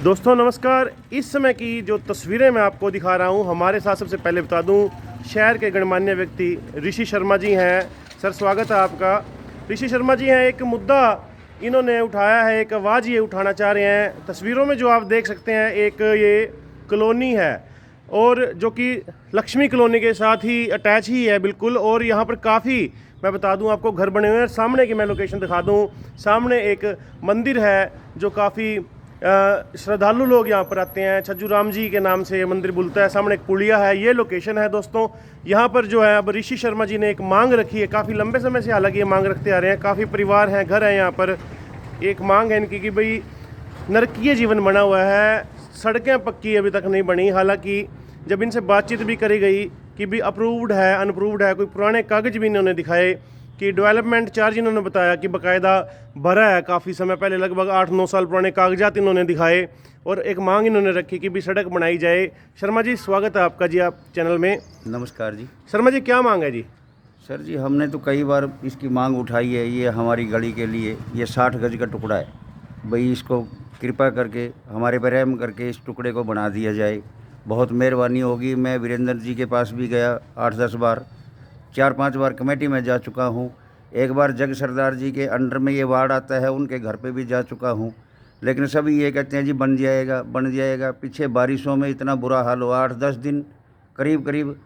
दोस्तों नमस्कार। इस समय की जो तस्वीरें मैं आपको दिखा रहा हूं, हमारे साथ सबसे पहले बता दूं शहर के गणमान्य व्यक्ति ऋषि शर्मा जी हैं। सर स्वागत है आपका। ऋषि शर्मा जी हैं, एक मुद्दा इन्होंने उठाया है, एक आवाज़ ये उठाना चाह रहे हैं। तस्वीरों में जो आप देख सकते हैं एक ये कॉलोनी है और जो कि लक्ष्मी कॉलोनी के साथ ही अटैच ही है बिल्कुल। और यहाँ पर काफ़ी मैं बता दूं आपको घर बने हुए हैं। सामने की मैं लोकेशन दिखा दूं, सामने एक मंदिर है जो काफ़ी श्रद्धालु लोग यहाँ पर आते हैं। छज्जू राम जी के नाम से ये मंदिर बुलता है। सामने एक पुलिया है, ये लोकेशन है दोस्तों। यहाँ पर जो है अब ऋषि शर्मा जी ने एक मांग रखी है, काफ़ी लंबे समय से हालांकि ये मांग रखते आ रहे हैं। काफ़ी परिवार हैं, घर हैं यहाँ पर। एक मांग है इनकी कि भाई नरकीय जीवन बना हुआ है, सड़कें पक्की अभी तक नहीं बनी। हालांकि जब इनसे बातचीत भी करी गई कि भी अप्रूव्ड है अनअप्रूव्ड है, कोई पुराने कागज भी इन्होंने दिखाए कि डेवलपमेंट चार्ज इन्होंने बताया कि बाकायदा भरा है काफ़ी समय पहले, लगभग 8-9 साल पुराने कागजात इन्होंने दिखाए और एक मांग इन्होंने रखी कि भी सड़क बनाई जाए। शर्मा जी स्वागत है आपका जी, आप चैनल में। नमस्कार जी। शर्मा जी क्या मांग है जी? सर जी, हमने तो कई बार इसकी मांग उठाई है। ये हमारी गली के लिए ये 60 गज का टुकड़ा है, भाई इसको कृपा करके हमारे पर रहम करके इस टुकड़े को बना दिया जाए, बहुत मेहरबानी होगी। मैं वीरेंद्र जी के पास भी गया 8-10 बार, 4-5 बार कमेटी में जा चुका हूँ। एक बार जग सरदार जी के अंडर में ये वार्ड आता है, उनके घर पे भी जा चुका हूँ, लेकिन सभी ये कहते हैं जी बन जाएगा बन जाएगा। पीछे बारिशों में इतना बुरा हाल हुआ, 8-10 दिन करीब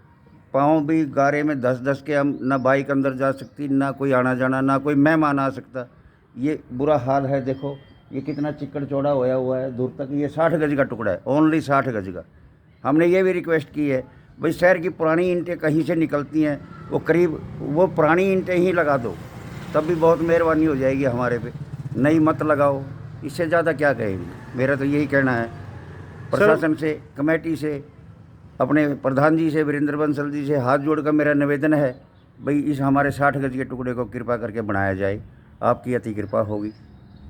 पाँव भी गारे में 10-10 के, हम ना बाइक अंदर जा सकती, ना कोई आना जाना, ना कोई मेहमान आ सकता। ये बुरा हाल है। देखो ये कितना चिक्कड़ चौड़ा होया हुआ है दूर तक। ये 60 गज का टुकड़ा है, ओनली 60 गज का। हमने ये भी रिक्वेस्ट की है भाई शहर की पुरानी ईंटें कहीं से निकलती हैं, वो करीब वो पुरानी ईंटें ही लगा दो, तब भी बहुत मेहरबानी हो जाएगी हमारे पे। नई मत लगाओ, इससे ज़्यादा क्या कहेंगे। मेरा तो यही कहना है प्रशासन से, कमेटी से, अपने प्रधान जी से, वीरेंद्र बंसल जी से हाथ जोड़कर मेरा निवेदन है भाई इस हमारे 60 गज के टुकड़े को कृपा करके बनाया जाए, आपकी अति कृपा होगी।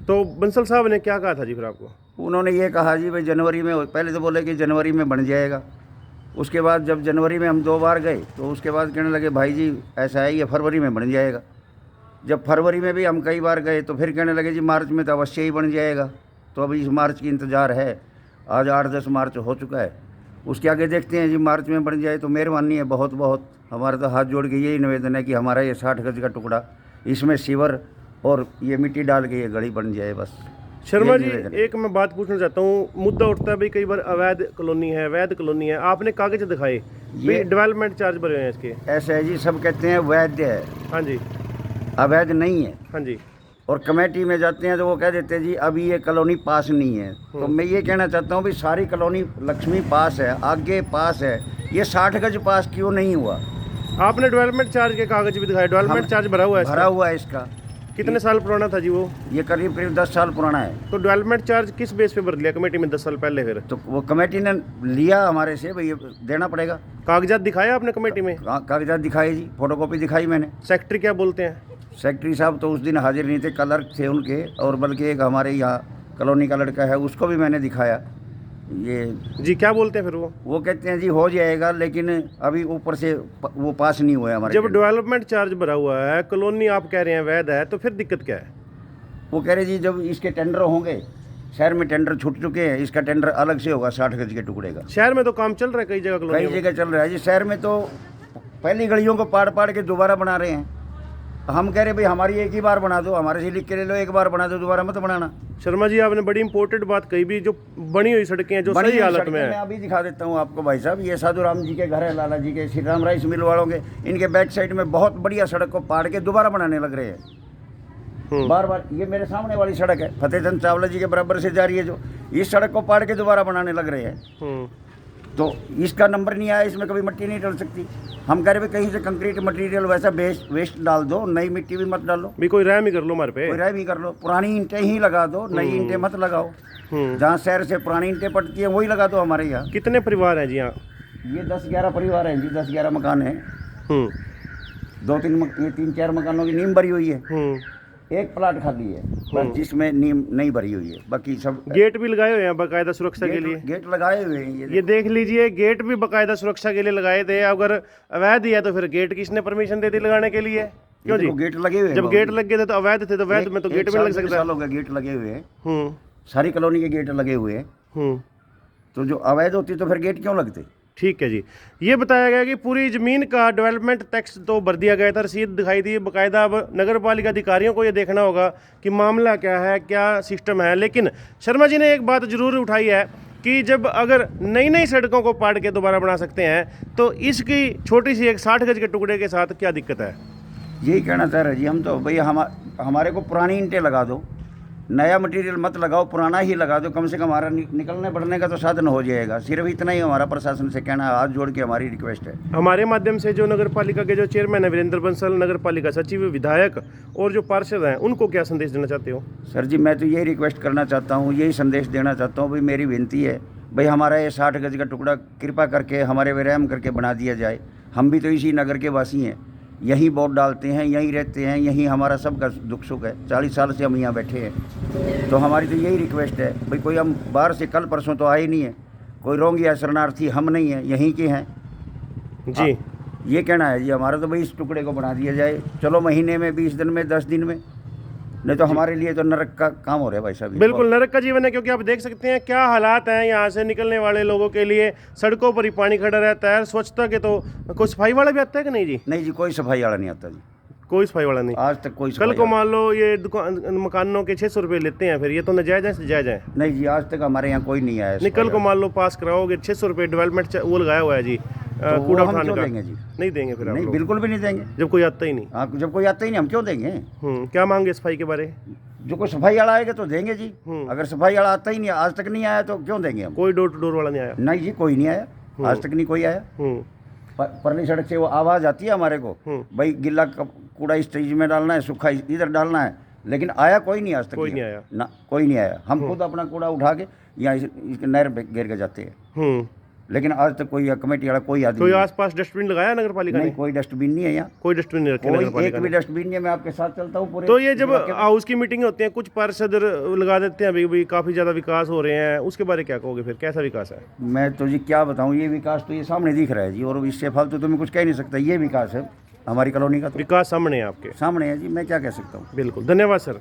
तो बंसल साहब ने क्या कहा था जी फिर आपको? उन्होंने ये कहा जी भाई जनवरी में, पहले तो बोले कि जनवरी में बन जाएगा। उसके बाद जब जनवरी में हम 2 बार गए तो उसके बाद कहने लगे भाई जी ऐसा है ये फरवरी में बन जाएगा। जब फरवरी में भी हम कई बार गए तो फिर कहने लगे जी मार्च में तो अवश्य ही बन जाएगा। तो अभी इस मार्च की इंतज़ार है, आज 8-10 मार्च हो चुका है, उसके आगे देखते हैं जी मार्च में बन जाए तो मेहरबानी है बहुत बहुत। हमारा तो हाथ जोड़ के यही निवेदन है कि हमारा ये 60 गज का टुकड़ा, इसमें सीवर और ये मिट्टी डाल के ये गली बन जाए बस। शर्मा जी एक मैं बात पूछना चाहता हूँ, मुद्दा उठता है भाई कई बार अवैध कॉलोनी है, वैध कॉलोनी है। आपने कागज दिखाए, ये डेवलपमेंट चार्ज भरे हैं इसके? ऐसे है जी, सब कहते हैं वैध है। हाँ जी, अवैध नहीं है। हाँ जी। और कमेटी में जाते हैं तो वो कह देते हैं जी अभी ये कॉलोनी पास नहीं है। तो मैं ये कहना चाहता हूँ भाई सारी कॉलोनी लक्ष्मी पास है, आगे पास है, ये 60 गज पास क्यों नहीं हुआ? आपने डेवलपमेंट चार्ज के कागज भी दिखाए, डेवलपमेंट चार्ज भरा हुआ है? भरा हुआ है इसका। कितने साल पुराना था जी वो? ये करीब 10 साल पुराना है। तो डेवलपमेंट चार्ज किस बेस पे भर लिया कमेटी में 10 साल पहले? फिर तो वो कमेटी ने लिया हमारे से, भाई देना पड़ेगा। कागजात दिखाया आपने कमेटी में? कागजात दिखाए जी, फोटोकॉपी दिखाई मैंने। सेक्रेटरी क्या बोलते हैं? सेक्रेटरी साहब तो उस दिन हाजिर नहीं थे, क्लर्क थे उनके, और बल्कि एक हमारे यहाँ कॉलोनी का लड़का है उसको भी मैंने दिखाया। ये जी क्या बोलते हैं फिर वो कहते हैं जी हो जाएगा, लेकिन अभी ऊपर से वो पास नहीं हुआ है हमारे। जब डेवलपमेंट चार्ज भरा हुआ है, कॉलोनी आप कह रहे हैं वैध है, तो फिर दिक्कत क्या है? वो कह रहे जी जब इसके टेंडर होंगे, शहर में टेंडर छूट चुके हैं, इसका टेंडर अलग से होगा 60 गज के टुकड़े का। शहर में तो काम चल रहा है कई जगह, कई जगह चल रहा है जी। शहर में तो पहली गलियों को पाड़ के दोबारा बना रहे हैं। हम कह रहे भाई हमारी एक ही बार बना दो, हमारे से लिख के ले लो, एक बार बना दो, दोबारा मत बनाना। शर्मा जी आपने बड़ी इंपॉर्टेंट बात कही भी, जो बनी हुई सड़कें जो सही हालत में है। मैं अभी दिखा देता हूँ आपको भाई साहब। ये साधु राम जी के घर है, लाला जी के, श्री राम राइस मिल वालों के, इनके बैक साइड में बहुत बढ़िया सड़क को पाड़ के दोबारा बनाने लग रहे हैं बार। ये मेरे सामने वाली सड़क है, फतेहचंद चावला जी के बराबर से जा रही है, जो इस सड़क को पाड़ के दोबारा बनाने लग रहे हैं। तो इसका नंबर नहीं आया, इसमें कभी मिट्टी नहीं डल सकती। हम कह रहे कहीं से कंक्रीट मटेरियल वैसा वेस्ट डाल दो, नई मिट्टी भी मत डालो। भी कोई रहम ही कर लो हमारे पे, कोई रहम ही कर लो, पुरानी ईंटें ही लगा दो, नई ईंटें मत लगाओ। जहाँ शहर से पुरानी ईंटें पड़ती हैं वही लगा दो हमारे यहाँ। कितने परिवार हैं जी यहाँ? ये 10-11 परिवार हैं जी, 10-11 मकान हैं। 3-4 मकानों की नींव भरी हुई है, एक प्लाट खाली है बस जिसमें नींव नहीं भरी हुई है, बाकी सब। गेट भी लगाए हुए हैं बाकायदा सुरक्षा के लिए? गेट लगाए हुए हैं, ये देख लीजिए, गेट भी बाकायदा सुरक्षा के लिए लगाए थे। अगर अवैध है तो फिर गेट किसने परमिशन दे दी लगाने के लिए? क्यों जी? गेट लगे हुए हैं। जब गेट लग गए थे तो अवैध थे, तो वैध में तो गेट भी लग सकता है। सालों के गेट लगे हुए हैं, सारी कॉलोनी के गेट लगे हुए हैं। तो जो अवैध होती तो फिर गेट क्यों लगते? ठीक है जी। ये बताया गया कि पूरी ज़मीन का डेवलपमेंट टैक्स तो भर दिया गया था, रसीद दिखाई दी बाकायदा। अब नगर पालिका अधिकारियों को ये देखना होगा कि मामला क्या है, क्या सिस्टम है। लेकिन शर्मा जी ने एक बात ज़रूर उठाई है कि जब अगर नई नई सड़कों को पाट के दोबारा बना सकते हैं तो इसकी छोटी सी एक 60 गज के टुकड़े के साथ क्या दिक्कत है? यही कहना चाह रहे जी हम तो, भैया हमारे को पुरानी ईंटें लगा दो, नया मटेरियल मत लगाओ, पुराना ही लगा दो, कम से कम हमारा निकलने बढ़ने का तो साधन हो जाएगा। सिर्फ इतना ही हमारा प्रशासन से कहना है, हाथ जोड़ के हमारी रिक्वेस्ट है। हमारे माध्यम से जो नगर पालिका के जो चेयरमैन है वीरेंद्र बंसल, नगर पालिका सचिव, विधायक और जो पार्षद हैं, उनको क्या संदेश देना चाहते हो? सर जी मैं तो यही रिक्वेस्ट करना चाहता हूँ, यही संदेश देना चाहता हूँ, भाई मेरी विनती है, भाई हमारा ये 60 गज का टुकड़ा कृपा करके हमारे विराम करके बना दिया जाए। हम भी तो इसी नगर के वासी हैं, यहीं वोट डालते हैं, यहीं रहते हैं, यहीं हमारा सबका दुख सुख है। 40 साल से हम यहाँ बैठे हैं, तो हमारी तो यही रिक्वेस्ट है भाई, कोई हम बाहर से कल परसों तो आए नहीं है, कोई रोंग या शरणार्थी हम नहीं हैं, यहीं के हैं जी। ये कहना है जी हमारा तो भाई इस टुकड़े को बना दिया जाए। चलो महीने में, 20 दिन में, 10 दिन में, नहीं तो हमारे लिए तो नरक का काम हो रहा है भाई साहब। बिल्कुल नरक का जीवन है, क्योंकि आप देख सकते हैं क्या हालात हैं यहाँ से निकलने वाले लोगों के लिए। सड़कों पर ही पानी खड़ा रहता है। स्वच्छता के तो कोई सफाई वाला भी आता है कि नहीं जी? नहीं जी, कोई सफाई वाला नहीं आता जी, कोई सफाई वाला नहीं आज तक कोई कल सफाई को वाला। मान लो ये दुकान मकानों के 600 रुपये लेते हैं, फिर ये तो नजायज है से जायज है? नहीं जी, आज तक हमारे यहाँ कोई नहीं आया। नहीं, कल को मान लो पास कराओगे 600 रुपये डेवलपमेंट वो लगाया हुआ है जी, कूड़ा हम उठाने क्यों का। देंगे जी? नहीं देंगे फिर आप नहीं लोग, बिल्कुल भी नहीं देंगे, जब कोई आता ही नहीं। आप जब कोई आता ही नहीं हम क्यों देंगे? क्या मांगे सफाई के बारे? जो कोई सफाई वाला आएगा तो देंगे जी। अगर सफाई वाला आता ही नहीं, आज तक नहीं आया, तो क्यों देंगे हम? कोई डोर टू डोर वाला नहीं आया? नहीं जी, कोई नहीं आया, आज तक नहीं कोई आया। परली सड़क से वो आवाज़ आती है हमारे को, भाई गिल्ला कूड़ा इस चीज में डालना है, सूखा इधर डालना है, लेकिन आया कोई नहीं आज तक। कोई नहीं आया ना, कोई नहीं आया। हम खुद अपना कूड़ा उठा के यहाँ इसके नहर पे घेर के जाते हैं, लेकिन आज तक कोई कमेटी वाला कोई आदमी कोई आसपास डस्टबिन लगाया नगर पालिका ने? नहीं, कोई डस्टबिन नहीं है यहाँ, कोई डस्टबिन नहीं रखे नगर कोई पालिका एक भी ने। डस्टबिन नहीं है। मैं आपके साथ चलता हूँ पूरे। तो ये जब हाउस की मीटिंग होती है, कुछ पार्षद लगा देते हैं भाई काफ़ी ज़्यादा विकास हो रहे हैं, उसके बारे क्या कहोगे? फिर कैसा विकास है? मैं तो जी क्या बताऊँ, ये विकास तो ये सामने दिख रहा है जी, और इससे फालतू तो मैं कुछ कह नहीं सकता। ये विकास है हमारी कॉलोनी का, तो विकास सामने है, आपके सामने है जी, मैं क्या कह सकता हूँ। बिल्कुल। धन्यवाद सर।